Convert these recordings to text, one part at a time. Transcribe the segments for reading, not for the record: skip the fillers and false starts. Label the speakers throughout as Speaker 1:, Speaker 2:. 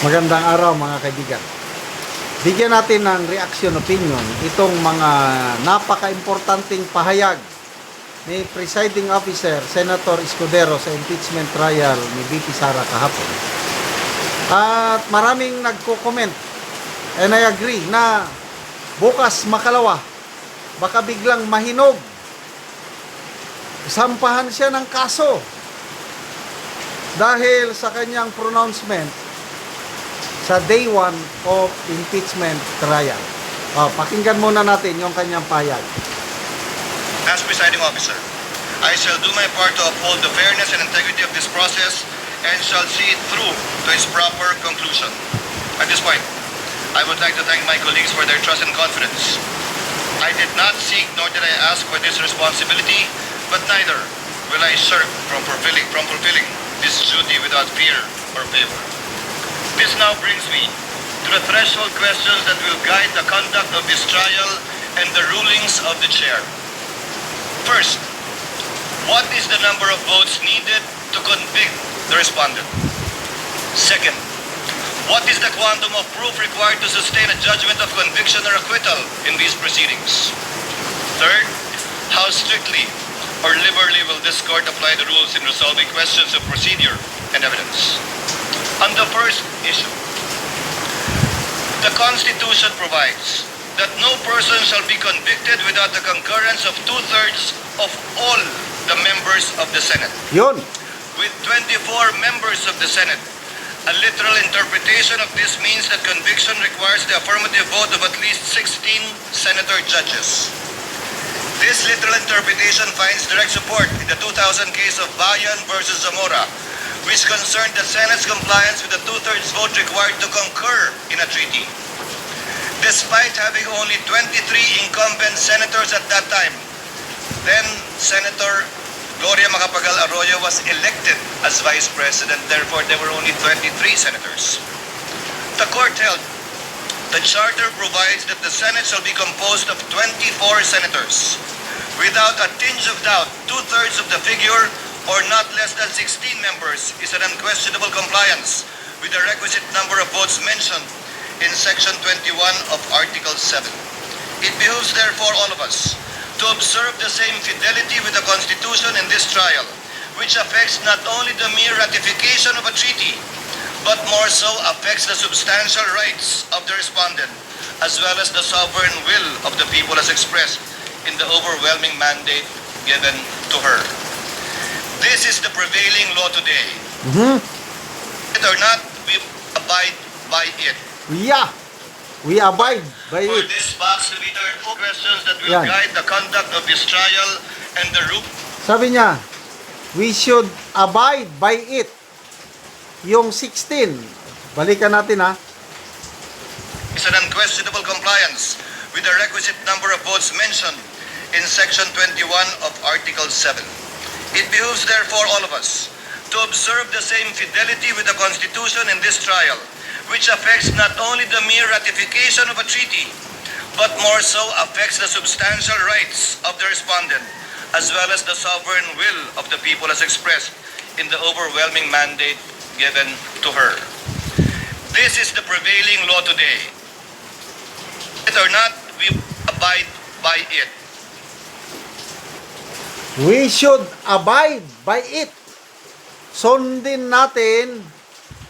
Speaker 1: Magandang araw mga kaibigan. Bigyan natin ng reaction opinion itong mga napaka-importanting pahayag ni Presiding Officer Senator Escudero sa impeachment trial ni VP Sara kahapon. At maraming nagko-comment and I agree na bukas makalawa baka biglang mahinog. Sampahan siya ng kaso dahil sa kanyang pronouncement sa day 1 of impeachment trial. Pakinggan muna natin yung kanyang pahayag.
Speaker 2: As presiding officer, I shall do my part to uphold the fairness and integrity of this process and shall see it through to its proper conclusion. At this point, I would like to thank my colleagues for their trust and confidence. I did not seek nor did I ask for this responsibility, but neither will I shirk from fulfilling this duty without fear or favor. This now brings me to the threshold questions that will guide the conduct of this trial and the rulings of the chair. First, what is the number of votes needed to convict the respondent? Second, what is the quantum of proof required to sustain a judgment of conviction or acquittal in these proceedings? Third, how strictly or liberally will this court apply the rules in resolving questions of procedure and evidence? On the first issue, the Constitution provides that no person shall be convicted without the concurrence of 2/3 of all the members of the Senate.
Speaker 1: Yun.
Speaker 2: With 24 members of the Senate, a literal interpretation of this means that conviction requires the affirmative vote of at least 16 senator judges. This literal interpretation finds direct support in the 2000 case of Bayan versus Zamora, which concerned the Senate's compliance with the 2/3 vote required to concur in a treaty. Despite having only 23 incumbent senators at that time, then Senator Gloria Macapagal Arroyo was elected as Vice President. Therefore, there were only 23 senators. The court held the charter provides that the Senate shall be composed of 24 senators. Without a tinge of doubt, 2/3 of the figure or not less than 16 members is an unquestionable compliance with the requisite number of votes mentioned in Section 21 of Article 7. It behooves therefore all of us to observe the same fidelity with the Constitution in this trial, which affects not only the mere ratification of a treaty, but more so affects the substantial rights of the respondent, as well as the sovereign will of the people as expressed in the overwhelming mandate given to her. This is the prevailing law today. It or not, we abide by it.
Speaker 1: Yeah. We abide by
Speaker 2: For
Speaker 1: it.
Speaker 2: this box to be turned to questions that will
Speaker 1: Yan.
Speaker 2: guide the conduct of this trial and the rule.
Speaker 1: Sabi niya, we should abide by it. Yung 16. Balikan natin ha.
Speaker 2: Is an unquestionable compliance with the requisite number of votes mentioned in Section 21 of Article 7. It behooves therefore all of us to observe the same fidelity with the Constitution in this trial, which affects not only the mere ratification of a treaty, but more so affects the substantial rights of the respondent, as well as the sovereign will of the people as expressed in the overwhelming mandate given to her. This is the prevailing law today. It or not, we abide by it.
Speaker 1: We should abide by it. Sundin natin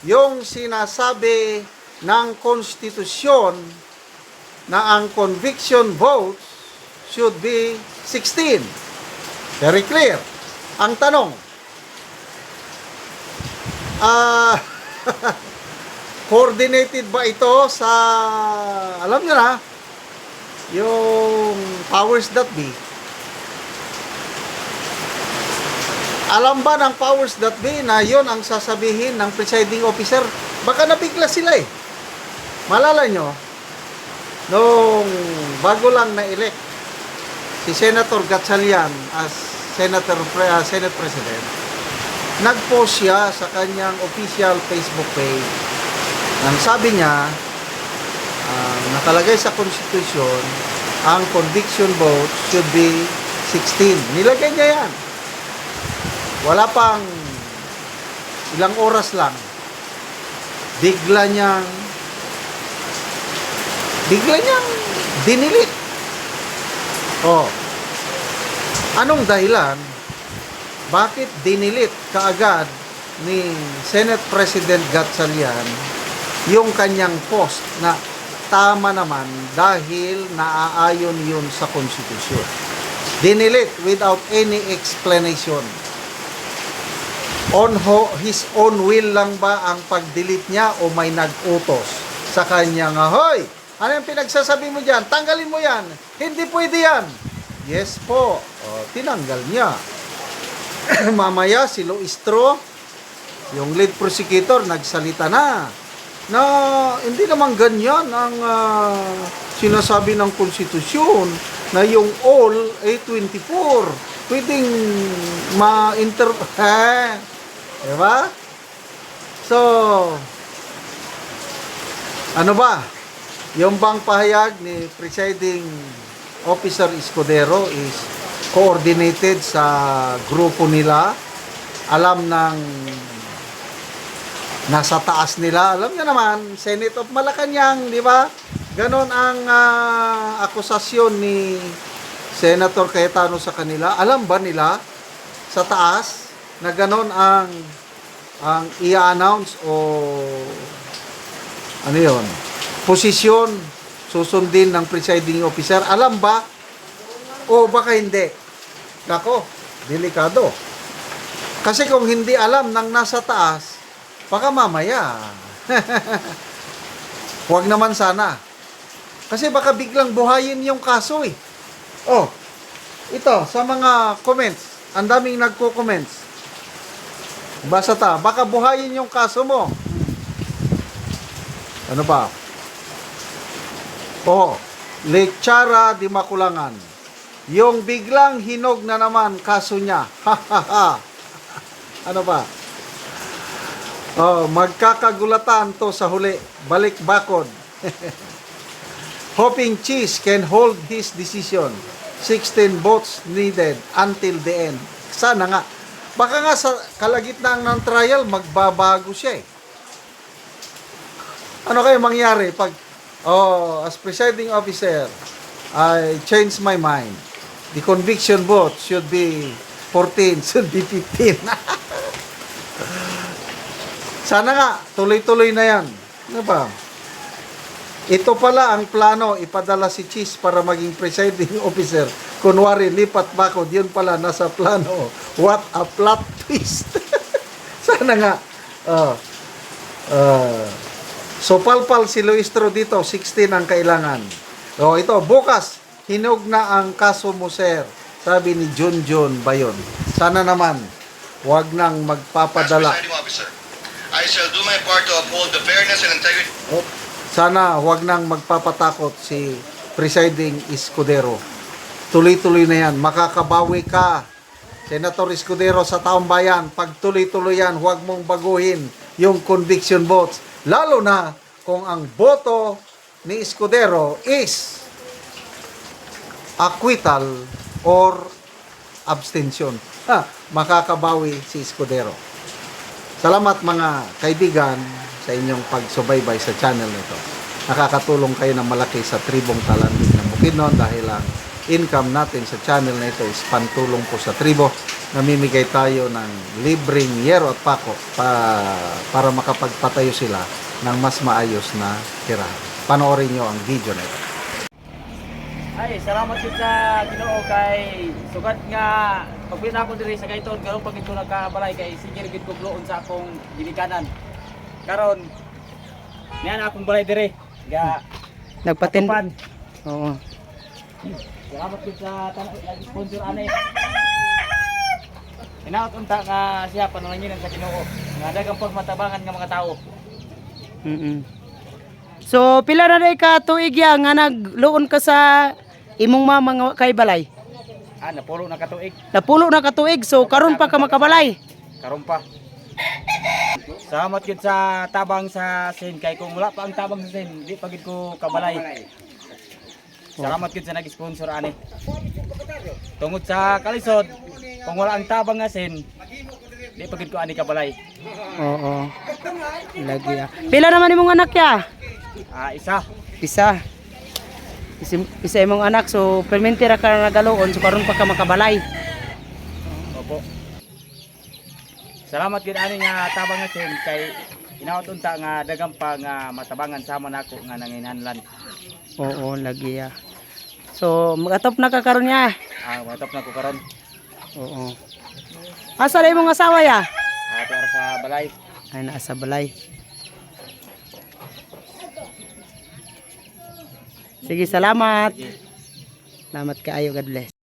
Speaker 1: yung sinasabi ng konstitusyon na ang conviction votes should be 16. Very clear. Ang tanong, coordinated ba ito sa, alam nyo na, yung powers that be? Alam ba ng powers that be na yon ang sasabihin ng presiding officer? Baka nabigla sila eh. Malala nyo, nung bago lang na-elect si Senator Gatchalian as Senate President, nag-post siya sa kanyang official Facebook page. Ang sabi niya, nakalagay sa Constitution, ang conviction vote should be 16. Nilagay niya yan. Wala pang ilang oras lang bigla niyang dinilit. Oh. Anong dahilan? Bakit dinilit kaagad ni Senate President Gatchalian yung kanyang post na tama naman dahil naaayon yun sa konstitusyon? Dinilit without any explanation. On his own will lang ba ang pag-delete niya o may nag-utos sa kanya nga, hoy, ano yung pinagsasabi mo dyan? Tanggalin mo yan. Hindi pwede yan. Yes po. O, tinanggal niya. Mamaya si Luistro, yung lead prosecutor, nagsalita na hindi naman ganyan ang sinasabi ng konstitusyon na yung all ay 24. Pwedeng diba? So, ano ba? Yung bang pahayag ni Presiding Officer Escudero is coordinated sa grupo nila. Alam ng nasa taas nila. Alam niyo naman, Senate of Malacanang, di ba? Ganon ang akusasyon ni Senator Cayetano sa kanila. Alam ba nila sa taas na ganon ang i-announce o ano yun, posisyon susundin ng presiding officer? Alam ba? O baka hindi? Nako, delikado. Kasi kung hindi alam ng nasa taas, baka mamaya. Huwag naman sana. Kasi baka biglang buhayin yung kaso eh. Oh, ito, sa mga comments, ang daming nagko-comments. Basta baka buhayin yung kaso mo. Ano ba? Oh, Lechara di Makulangan. Yung biglang hinog na naman kaso niya. Ano ba? Oh, magkakagulatan to sa huli. Balik bakod. Hoping Cheese can hold his decision. 16 votes needed until the end. Sana nga. Baka nga sa kalagitnaan ng trial, magbabago siya eh. Ano kayo mangyari pag, as presiding officer, I changed my mind. The conviction vote should be 14, should be 15. Sana nga, tuloy-tuloy na yan. Ano ba? Ito pala ang plano, ipadala si Cheese para maging presiding officer. Kunwari, lipat bakod, yun pala, nasa plano. What a plot twist. Sana nga. So, palpal si Luistro dito, 16 ang kailangan. So, ito, bukas, hinog na ang kaso mo, sir. Sabi ni Junjun Bayon. Sana naman, wag nang magpapadala.
Speaker 2: As presiding officer, I shall do my part to uphold the fairness and integrity.
Speaker 1: Sana wag nang magpapatakot si Presiding Escudero. Tuloy-tuloy na yan. Makakabawi ka, Senator Escudero, sa taong bayan. Pag tuloy-tuloy yan, huwag mong baguhin yung conviction votes. Lalo na kung ang boto ni Escudero is acquittal or abstention. Makakabawi si Escudero. Salamat mga kaibigan sa inyong pagsubaybay sa channel nito. Nakakatulong kayo ng malaki sa tribong Talandig ng Bukidnon dahil ang income natin sa channel na ito is pantulong po sa tribo. Namimigay tayo ng libreng yero at pako para makapagpatayo sila ng mas maayos na tirahan. Panoorin nyo ang video na ito.
Speaker 3: Ay, salamat yun sa Ginoo kay sugat nga pagpili na ako diri sa kaiton karon pag ito nagkabalay kay sige gid ko bloon sa akong ginikanan. Karon niyan akong balay diri. Ga
Speaker 4: Nagpatin.
Speaker 3: Pan.
Speaker 4: Oo.
Speaker 3: Salamat yun sa sponsor ani. Inaot unta nga siya pananginan sa Ginoo. Nga dagang pagmatabangan nga mga tao.
Speaker 4: So pila na day ka tuig ya nga nagluon ka sa imong mama nga kay balay?
Speaker 3: Napulo na katuig.
Speaker 4: Napulo na ka tuig, so karon pa ka makabalay.
Speaker 3: Karon pa. Salamat yun sa tabang sa sin kay kung wala pa ang tabang sa sin, di pa gid ko kabalay. Salamat yun sa nag-sponsor ani. Tungod sa kalisod, kung wala ang tabang nga sin, di pagid ko ani ka balay.
Speaker 4: Oo. Lagi ah. Pila naman imong anak ya?
Speaker 3: Isa.
Speaker 4: Isa. Isa imong anak so permente ra ka nagaloon so karon pa ka makabalay.
Speaker 3: Opo. Salamat gid ani nga tabang nga sim kay inaot unta nga daghang pa nga matabangan sama nako nga nanginhanlan.
Speaker 4: Oo, lagi ah. So magatop na ka karon ya.
Speaker 3: Matap na ko karon.
Speaker 4: Oo. Asa na imong asawa ya?
Speaker 3: Para sa balay.
Speaker 4: Ay naa sa balay. Sige, salamat. Salamat kaayo, God bless.